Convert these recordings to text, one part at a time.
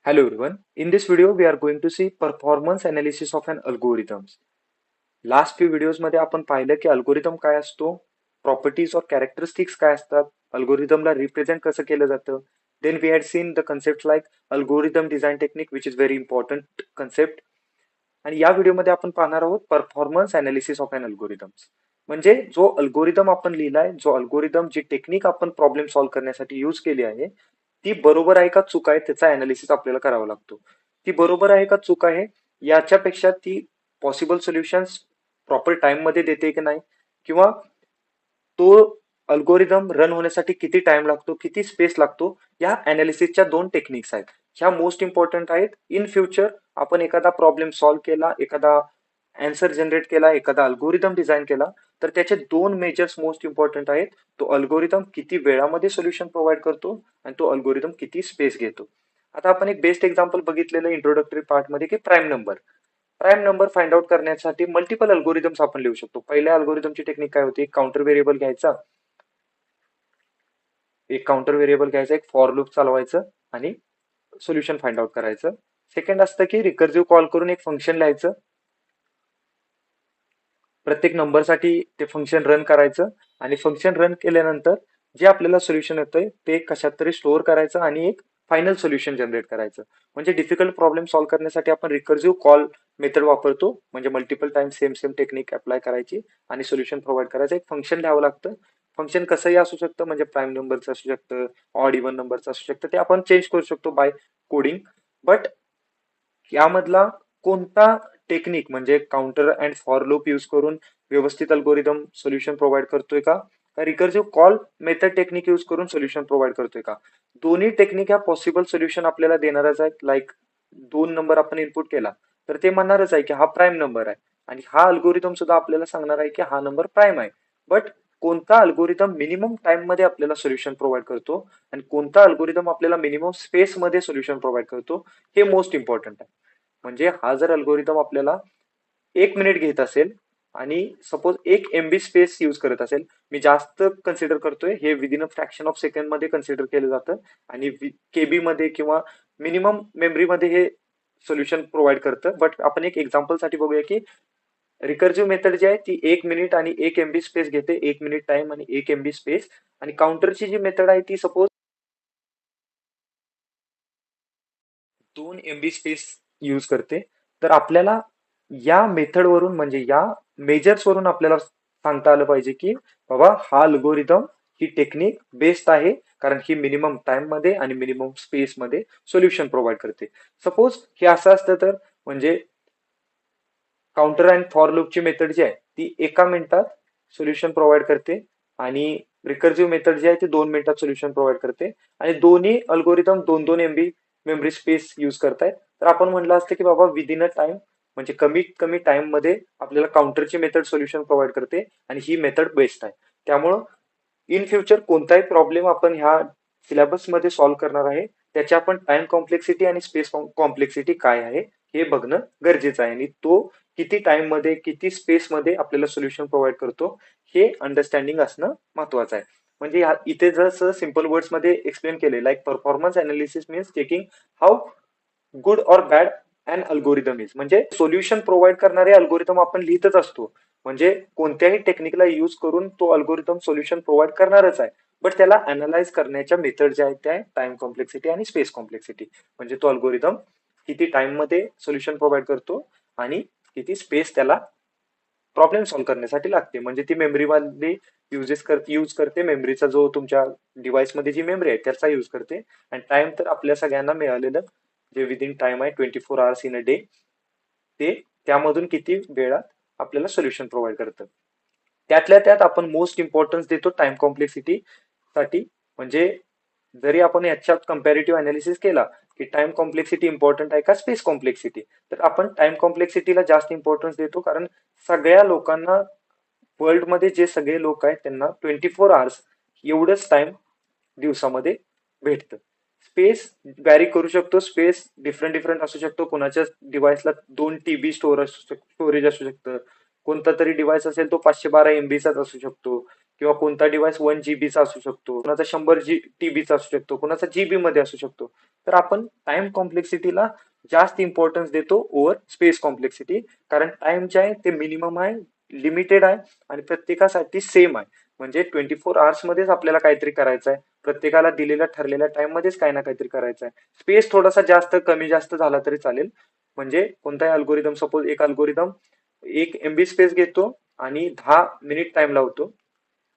Hello everyone. In this video, we are going to see performance analysis of an algorithms. Last few videos मध्ये आपण पाहिलं की algorithm काय असतो, properties और कॅरेक्टरिस्टिक्स काय असतात, अल्गोरिदमला रिप्रेझेंट कसं केलं जातं. Then we had seen the concept like algorithm design technique which is very important concept. आणि या व्हिडिओमध्ये आपण पाहणार आहोत performance analysis of an algorithms. म्हणजे जो अल्गोरिदम आपण लिहिलाय, जो अल्गोरिदम जी टेक्निक आपण प्रॉब्लेम सॉल्व्ह करण्यासाठी यूज केली आहे, ती बरोबर आहे का चूक आहे त्याचा अनालिसिस आपल्याला करावा लागतो. ती बरोबर आहे का चूक आहे याच्यापेक्षा ती पॉसिबल सोल्युशन्स प्रॉपर टाइम मध्ये देते की नाही, किंवा तो अल्गोरिदम रन होण्यासाठी किती टाइम लागतो, किती स्पेस लागतो, या अनालिसिसच्या दोन टेक्निक्स आहेत. ह्या मोस्ट इम्पॉर्टंट आहेत. इन फ्युचर आपण एखादा प्रॉब्लेम सॉल्व्ह केला, एखादा अँसर जनरेट केला, एखादा अल्गोरिदम डिझाईन केला, तर त्याचे दोन मेजर्स मोस्ट इम्पॉर्टंट आहेत. तो अल्गोरिदम किती वेळामध्ये सोल्युशन प्रोव्हाइड करतो आणि तो अल्गोरिदम किती स्पेस घेतो. आता आपण एक बेस्ट एक्झाम्पल बघितलेलं इंट्रोडक्टरी पार्ट मध्ये की प्राईम नंबर फाइंड आउट करण्यासाठी मल्टिपल अल्गोरिदम्स आपण लिहू शकतो. पहिल्या अल्गोरिदमची टेक्निक काय होती, काउंटर व्हेरिएबल घ्यायचा, एक फॉर लूप चालवायचं आणि सोल्युशन फाइंड आउट करायचं. सेकंड असतं की रिकर्सिव्ह कॉल करून एक फंक्शन लिहायचं, प्रत्येक नंबरसाठी ते फंक्शन रन करायचं आणि फंक्शन रन केल्यानंतर जे आपल्याला सोल्युशन येतंय ते कशात तरी स्टोअर करायचं आणि एक फायनल सोल्युशन जनरेट करायचं. म्हणजे डिफिकल्ट प्रॉब्लेम सॉल्व्ह करण्यासाठी आपण रिकर्सिव्ह कॉल मेथड वापरतो. म्हणजे multiple time same technique apply करायची आणि सोल्युशन प्रोव्हाइड करायचं. एक फंक्शन लिहावं लागतं. फंक्शन कसंही असू शकतं, म्हणजे प्राईम नंबरचं असू शकतं, ऑड इव्हन नंबरचं असू शकतं, ते आपण चेंज करू शकतो बाय कोडिंग. बट यामधला कोणता टेक्निक म्हणजे counter and for loop use करून व्यवस्थित अल्गोरिदम सोल्युशन प्रोव्हाइड करतोय का, recursive call method technique use करून सोल्युशन प्रोव्हाइड करतोय का. दोन्ही टेक्निक ह्या पॉसिबल सोल्युशन आपल्याला देणारच आहेत. लाईक दोन नंबर आपण इनपुट केला तर ते म्हणणारच आहे की हा प्राईम नंबर आहे, आणि हा अल्गोरिदम सुद्धा आपल्याला सांगणार आहे की हा नंबर प्राईम आहे. बट कोणता अल्गोरिदम मिनिमम टाइम मध्ये आपल्याला सोल्युशन प्रोव्हाइड करतो आणि कोणता अल्गोरिदम आपल्याला मिनिमम स्पेस मध्ये सोल्युशन प्रोव्हाइड करतो, हे मोस्ट इम्पॉर्टंट आहे. म्हणजे हा जर अल्गोरिदम आपल्याला 1 मिनिट घेत असेल आणि सपोज 1 MB स्पेस यूज करत असेल, मी जास्त कन्सिडर करतोय, हे within a fraction of second मध्ये कन्सिडर केलं जातं आणि केबी मध्ये किंवा मिनिमम मेमरीमध्ये हे सोल्युशन प्रोव्हाइड करतं. बट आपण एक एक्झाम्पल साठी बघूया की रिकर्सिव्ह मेथड जी आहे ती 1 मिनिट आणि 1 MB स्पेस घेते, 1 मिनिट टाइम आणि 1 MB स्पेस. आणि काउंटरची जी मेथड आहे ती सपोज 2 MB स्पेस यूज करते. तर आपल्याला या मेथड वरून, म्हणजे या मेजर्स वरून आपल्याला सांगता आलं पाहिजे की बाबा हा अल्गोरिदम, ही टेक्निक बेस्ट आहे, कारण ही मिनिमम टाइम मध्ये आणि मिनिमम स्पेस मध्ये सोल्युशन प्रोव्हाइड करते. सपोज हे असं असतं तर, म्हणजे काउंटर अँड फॉर लूपची मेथड जी आहे ती 1 मिनिटात सोल्युशन प्रोव्हाइड करते, आणि रिकर्सिव्ह मेथड जी आहे ती 2 मिनिटात सोल्युशन प्रोव्हाइड करते, आणि दोन्ही algorithm 2-2 MB memory space use करतायत. तर आपण म्हणलं असतं की बाबा विदिन अ टाइम, म्हणजे कमीत कमी टाइम मध्ये आपल्याला काउंटरची मेथड सोल्युशन प्रोव्हाइड करते आणि ही मेथड बेस्ट आहे. त्यामुळं इन फ्युचर कोणताही प्रॉब्लेम आपण ह्या सिलेबस मध्ये सॉल्व्ह करणार आहे, त्याची आपण टाइम कॉम्प्लेक्सिटी आणि स्पेस कॉम्प्लेक्सिटी काय आहे हे बघणं गरजेचं आहे, आणि तो किती टाइम मध्ये किती स्पेस मध्ये आपल्याला सोल्युशन प्रोव्हाइड करतो हे अंडरस्टँडिंग असणं महत्वाचं आहे. म्हणजे इथे जसं सिम्पल वर्ड्स मध्ये एक्सप्लेन केले, like performance analysis means checking how good or bad and algorithm is. म्हणजे सोल्युशन प्रोव्हाइड करणारे अल्गोरिदम आपण लिहितच असतो, म्हणजे कोणत्याही टेक्निकला यूज करून तो अल्गोरिदम सोल्युशन प्रोव्हाइड करणारच आहे. बट त्याला अनालाइज करण्याच्या मेथड ज्या आहेत त्या टाइम कॉम्प्लेक्सिटी आणि स्पेस कॉम्प्लेक्सिटी. म्हणजे तो अल्गोरिदम किती टाइम मध्ये सोल्युशन प्रोव्हाइड करतो आणि किती स्पेस त्याला प्रॉब्लेम सॉल्व्ह करण्यासाठी लागते. म्हणजे ती मेमरी वाली यूज करते, मेमरीचा जो तुमच्या डिव्हाइस मध्ये जी मेमरी आहे त्याचा यूज करते. आणि टाइम तर आपल्या सगळ्यांना मिळालेलं जे विदिन टाइम आहे 24 hours इन अ डे, ते त्यामधून किती वेळात आपल्याला सोल्युशन प्रोव्हाइड करतं. त्यातल्या त्यात आपण मोस्ट इम्पॉर्टन्स देतो टाइम कॉम्प्लेक्सिटी साठी. म्हणजे जरी आपण याच्यात कम्पॅरेटिव्ह अनालिसिस केला की टाइम कॉम्प्लेक्सिटी इम्पॉर्टंट आहे का स्पेस कॉम्प्लेक्सिटी, तर आपण टाइम कॉम्प्लेक्सिटीला जास्त इम्पॉर्टन्स देतो, कारण सगळ्या लोकांना, वर्ल्ड मध्ये जे सगळे लोक आहेत त्यांना 24 hours एवढंच टाइम दिवसामध्ये भेटतं. स्पेस व्हॅरी करू शकतो, स्पेस डिफरंट डिफरंट असू शकतो. कोणाच्या डिव्हाइसला 2 TB स्टोरेज असू शकतं, कोणता तरी डिव्हाइस असेल तो 512 MB चाच असू शकतो, किंवा कोणता डिव्हाइस 1 GB चा असू शकतो, कोणाचा 100 TB चा असू शकतो, कोणाचा GB मध्ये असू शकतो. तर आपण टाइम कॉम्प्लेक्सिटीला जास्त इम्पॉर्टन्स देतो ओव्हर स्पेस कॉम्प्लेक्सिटी, कारण टाइम जे आहे ते मिनिमम आहे, लिमिटेड आहे आणि प्रत्येकासाठी सेम आहे. म्हणजे 24 hours मध्येच आपल्याला काहीतरी करायचं आहे. प्रत्येकाला दिलेल्या ठरलेल्या टाइम मध्येच काही ना काहीतरी करायचं आहे. स्पेस थोडासा जास्त कमी जास्त झाला तरी चालेल. म्हणजे कोणताही अल्गोरिदम, सपोज एक अल्गोरिदम 1 MB स्पेस घेतो आणि 10 मिनिट टाइम लावतो,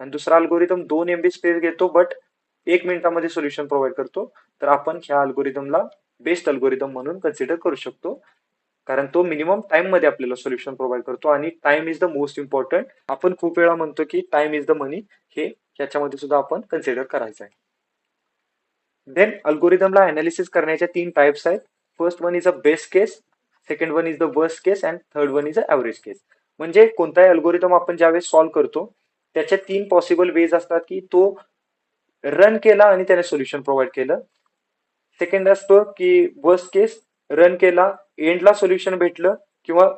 आणि दुसरा अल्गोरिदम 2 MB स्पेस घेतो बट 1 मिनिटामध्ये सोल्युशन प्रोव्हाइड करतो, तर आपण ह्या अल्गोरिदमला बेस्ट अल्गोरिदम म्हणून कन्सिडर करू शकतो, कारण तो मिनिमम टाइम मध्ये आपल्याला सोल्युशन प्रोव्हाइड करतो. आणि time is the most important. आपण खूप वेळा म्हणतो की टाइम इज द मनी, हे ह्याच्यामध्ये सुद्धा आपण कन्सिडर करायचं आहे. देन अल्गोरिदमला अनालिसिस करण्याच्या 3 टाइप्स आहेत. First one is a best case, second one is the worst case and third one is a average case. म्हणजे कोणताही अल्गोरिदम आपण ज्यावेळेस सॉल्व्ह करतो त्याच्या 3 पॉसिबल वेज असतात की तो रन केला आणि त्याने सोल्युशन प्रोव्हाइड केलं. सेकंड असतो की वर्स्ट केस, रन केला, एंडला सोल्युशन भेटलं किंवा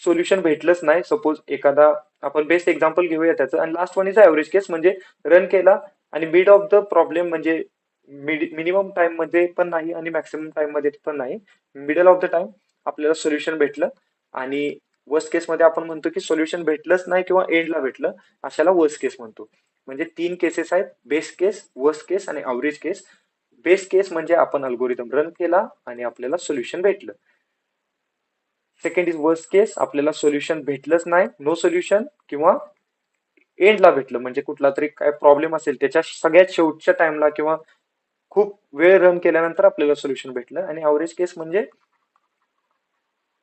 सोल्युशन भेटलंच नाही, सपोज एखादा, आपण बेस्ट एक्झाम्पल घेऊया त्याचं. आणि last one is average case, म्हणजे रन केला आणि मिड ऑफ द प्रॉब्लेम, म्हणजे मिनिमम टाइम मध्ये पण नाही आणि मॅक्सिमम टाइम मध्ये पण नाही, मिडल ऑफ द टाइम आपल्याला सोल्युशन भेटलं. आणि वर्स्ट केस मध्ये आपण म्हणतो की सोल्युशन भेटलंच नाही किंवा एंडला भेटलं, अशाला वर्स्ट केस म्हणतो. म्हणजे 3 केसेस आहेत, बेस्ट केस, वर्स्ट केस आणि ऍव्हरेज केस. बेस्ट केस म्हणजे आपण अल्गोरिदम रन केला आणि आपल्याला सोल्युशन भेटलं. सेकंड इज वर्स्ट केस, आपल्याला सोल्युशन भेटलंच नाही, नो सोल्युशन, किंवा एंडला भेटलं, म्हणजे कुठला तरी काय प्रॉब्लेम असेल त्याच्या सगळ्यात शेवटच्या टाइमला किंवा खूप वेळ रन केल्यानंतर आपल्याला सोल्युशन भेटलं. आणि ऍव्हरेज केस म्हणजे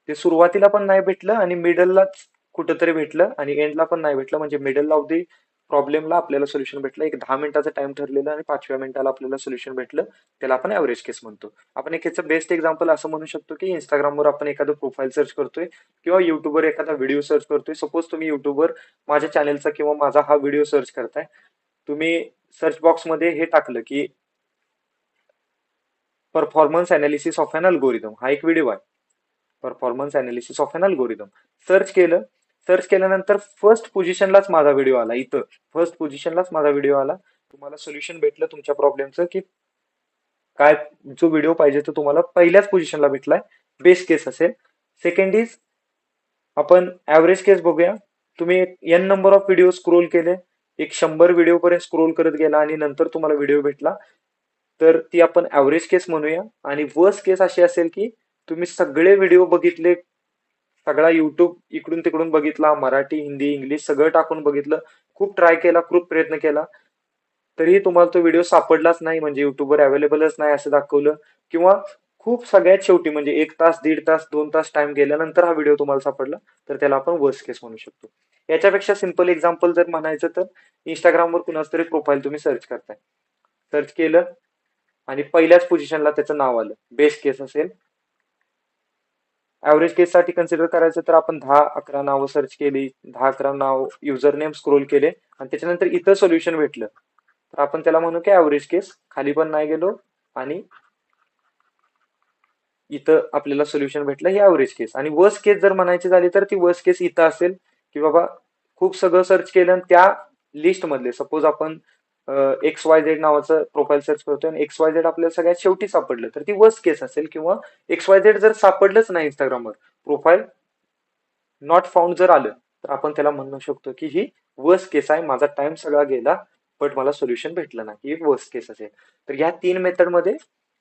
ते सुरुवातीला पण नाही भेटलं आणि मिडललाच कुठंतरी भेटलं आणि एंडला पण नाही भेटलं, म्हणजे मिडल ऑफ दी प्रॉब्लेमला आपल्याला सोल्युशन भेटलं. एक 10 मिनिटाचा टाइम ठरलेलं आणि 5व्या मिनिटाला आपल्याला सोल्युशन भेटलं, त्याला आपण ऍव्हरेज केस म्हणतो. आपण एक याचं बेस्ट एक्झाम्पल असं म्हणू शकतो की इंस्टाग्रामवर आपण एखादं प्रोफाईल सर्च करतोय किंवा युट्यूबवर एखादा व्हिडिओ सर्च करतोय. सपोज तुम्ही युट्यूबवर माझ्या चॅनलचा किंवा माझा हा व्हिडिओ सर्च करताय, तुम्ही सर्च बॉक्समध्ये हे टाकलं की performance analysis of an algorithm, हा एक व्हिडिओ आहे, performance analysis of an algorithm. Search केलं, सर्च केल्यानंतर फर्स्ट पोझिशनलाच माझा व्हिडिओ आला, इथं फर्स्ट पोझिशनलाच माझा व्हिडिओ आला. तुम्हाला सोल्युशन भेटलं तुमच्या प्रॉब्लेमचं की काय, जो व्हिडिओ पाहिजे तो तुम्हाला पहिल्याच पोझिशनला भेटलाय, बेस्ट केस असेल. सेकंड इज, आपण ऍव्हरेज केस बघूया. तुम्ही N number of video scroll केले, एक 100 व्हिडिओ पर्यंत स्क्रोल करत गेला आणि नंतर तुम्हाला व्हिडिओ भेटला, तर ती आपण ऍव्हरेज केस म्हणूया. आणि वर्स्ट केस अशी असेल की तुम्ही सगळे व्हिडिओ बघितले, सगळा युट्यूब इकडून तिकडून बघितला, मराठी, हिंदी, इंग्लिश सगळं टाकून बघितलं, खूप ट्राय केला, खूप प्रयत्न केला, तरीही तुम्हाला तो व्हिडिओ सापडलाच नाही, म्हणजे युट्यूबवर अवेलेबलच नाही असं दाखवलं. किंवा खूप सगळ्यात शेवटी, म्हणजे 1 तास, 1.5 तास, 2 तास टाइम गेल्यानंतर हा व्हिडिओ तुम्हाला सापडला, तर त्याला आपण वर्स्ट केस म्हणू शकतो. याच्यापेक्षा सिंपल एक्झाम्पल जर म्हणायचं तर, इंस्टाग्रामवर कुणाच तरी प्रोफाईल तुम्ही सर्च करताय, सर्च केलं आणि पहिल्याच पोझिशनला त्याचं नाव आलं, बेस्ट केस असेल. ऍव्हरेज केस साठी कन्सिडर करायचं तर आपण 10-11 नावं सर्च केली, 10-11 नाव युजर नेम स्क्रोल केले आणि त्याच्यानंतर इथं सोल्युशन भेटलं, तर आपण त्याला म्हणू की ऍव्हरेज केस. खाली पण नाही गेलो आणि इथं आपल्याला सोल्युशन भेटलं, ही ऍव्हरेज केस. आणि वर्स्ट केस जर म्हणायची झाली तर ती वर्स्ट केस इथं असेल की बाबा खूप सगळं सर्च केलं आणि त्या लिस्ट मधले, सपोज आपण XYZ नावाचं प्रोफाईल सर्च करतोय आणि XYZ आपल्याला सगळ्यात शेवटी सापडलं, तर ती वर्स्ट केस असेल. किंवा XYZ जर सापडलंच नाही इंस्टाग्रामवर, प्रोफाईल नॉट फाउंड जर आलं, तर आपण त्याला म्हणू शकतो की ही वर्स्ट केस आहे, माझा टाइम सगळा गेला बट मला सोल्युशन भेटलं नाही, ही वर्स्ट केस असेल. तर ह्या 3 मेथडमध्ये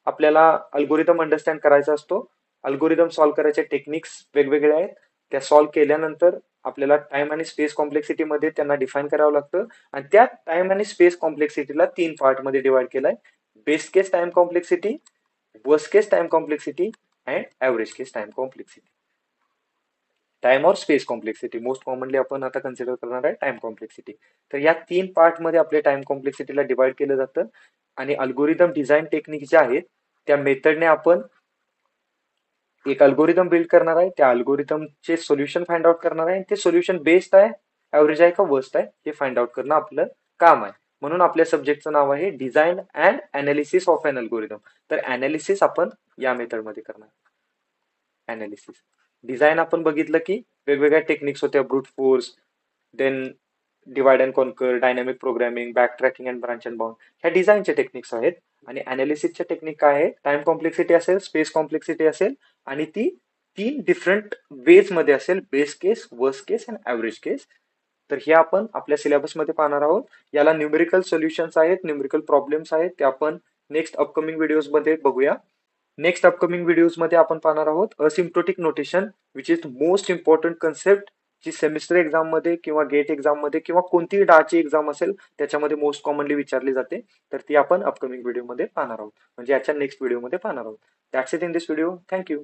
आपल्याला अल्गोरिदम अंडरस्टँड करायचा असतो. अल्गोरिदम सॉल्व्ह करायचे टेक्निक्स वेगवेगळे आहेत, त्या सॉल्व्ह केल्यानंतर आपल्याला टाइम आणि स्पेस कॉम्प्लेक्सिटी मध्ये त्यांना डिफाईन करावं लागतं. आणि त्या टाइम आणि स्पेस कॉम्प्लेक्सिटीला 3 पार्ट मध्ये डिवाइड केलाय: best case time complexity, worst case time complexity and average case time complexity. Time और स्पेस कॉम्प्लेक्सिटी मोस्ट कॉमनली आपण आता कन्सिडर करणार आहे टाइम कॉम्प्लेक्सिटी. तर या 3 पार्ट मध्ये आपल्या टाइम कॉम्प्लेक्सिटीला डिवाइड केलं जातं. आणि अल्गोरिदम डिझाईन टेक्निक जे आहेत त्या मेथडने आपण एक अल्गोरिदम बिल्ड करणार आहे, त्या अल्गोरिदमचे सोल्युशन फाइंड आउट करणार आहे, ते सोल्युशन बेस्ट आहे, ऍव्हरेज आहे का वर्स्ट आहे हे फाइंड आउट करणं आपलं काम आहे. म्हणून आपल्या सब्जेक्टचं नाव आहे design and analysis of an algorithm. तर अनालिसिस आपण या मेथडमध्ये करणार. अनालिसिस, डिझाईन आपण बघितलं की वेगवेगळ्या टेक्निक्स होत्या, brute force, then divide and conquer, dynamic programming, backtracking and branch and bound ह्या डिझाईनचे टेक्निक्स आहेत. आणि अनालिसिसच्या टेक्निक काय आहे? टाइम कॉम्प्लेक्सिटी असेल, स्पेस कॉम्प्लेक्सिटी असेल आणि ती 3 डिफरंट वेज मध्ये असेल, base case, worst case and average case. तर हे आपण आपल्या सिलेबसमध्ये पाहणार आहोत. याला न्यूमेरिकल सोल्युशन्स आहेत, न्यूमेरिकल प्रॉब्लेम्स आहेत, ते आपण नेक्स्ट अपकमिंग व्हिडिओज मध्ये बघूया. नेक्स्ट अपकमिंग व्हिडिओज मध्ये आपण पाहणार आहोत asymptotic notation, which is most important concept, जी सेमिस्टर एक्झाम मध्ये किंवा गेट एक्झाम मध्ये किंवा कोणतीही डाची एक्झाम असेल त्याच्यामध्ये मोस्ट कॉमनली विचारली जाते. तर ती आपण अपकमिंग व्हिडिओ मध्ये पाहणार आहोत, म्हणजे याच्या नेक्स्ट व्हिडिओ मध्ये पाहणार आहोत. That's it in this video. Thank you.